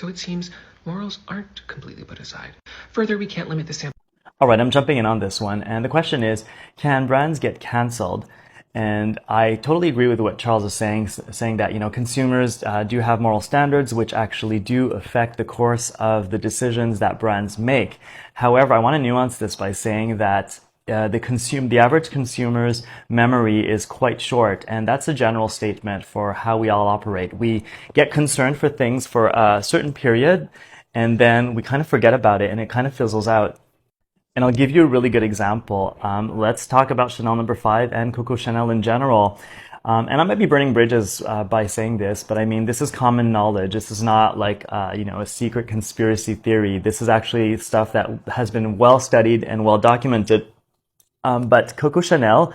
So it seems morals aren't completely put aside. Further, we can't limit the sample. All right, I'm jumping in on this one. And the question is, can brands get canceled? And I totally agree with what Charles is saying that, consumers do have moral standards, which actually do affect the course of the decisions that brands make. However, I want to nuance this by saying that the average consumer's memory is quite short, and that's a general statement for how we all operate. We get concerned for things for a certain period, and then we kind of forget about it, and it kind of fizzles out. And I'll give you a really good example. Let's talk about Chanel number 5 and Coco Chanel in general. And I might be burning bridges by saying this, but I mean, this is common knowledge. This is not like, a secret conspiracy theory. This is actually stuff that has been well studied and well documented. But Coco Chanel,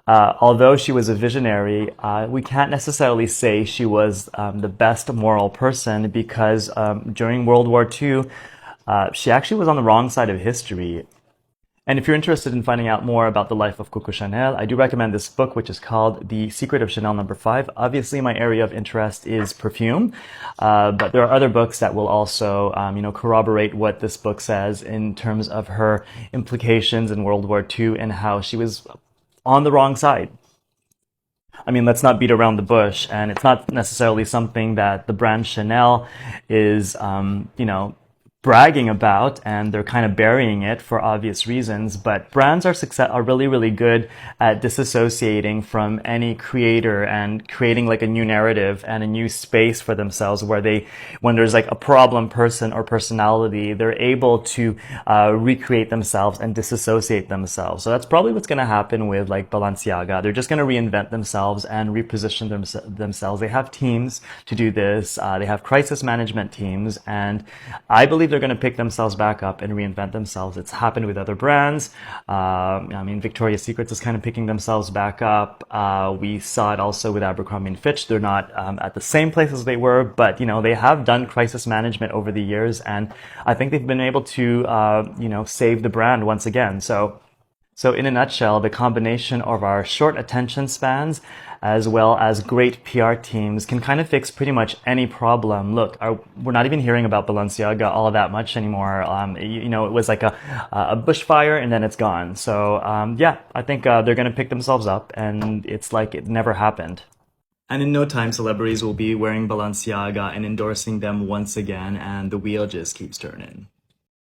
although she was a visionary, we can't necessarily say she was the best moral person because during World War II, she actually was on the wrong side of history. And if you're interested in finding out more about the life of Coco Chanel, I do recommend this book, which is called The Secret of Chanel number 5. Obviously, my area of interest is perfume, but there are other books that will also, corroborate what this book says in terms of her implications in World War II and how she was on the wrong side. I mean, let's not beat around the bush, and it's not necessarily something that the brand Chanel is, bragging about, and they're kind of burying it for obvious reasons. But brands are really, really good at disassociating from any creator and creating like a new narrative and a new space for themselves when there's like a problem person or personality, they're able to recreate themselves and disassociate themselves. So that's probably what's going to happen with like Balenciaga. They're just going to reinvent themselves and reposition themselves. They have teams to do this. They have crisis management teams, and I believe they're going to pick themselves back up and reinvent themselves. It's happened with other brands. Victoria's Secrets is kind of picking themselves back up. We saw it also with Abercrombie and Fitch. They're not at the same place as they were, but they have done crisis management over the years, and I think they've been able to save the brand once again. So in a nutshell, the combination of our short attention spans as well as great PR teams can kind of fix pretty much any problem. Look, we're not even hearing about Balenciaga all that much anymore. It was like a bushfire and then it's gone. So I think they're going to pick themselves up, and it's like it never happened. And in no time, celebrities will be wearing Balenciaga and endorsing them once again, and the wheel just keeps turning.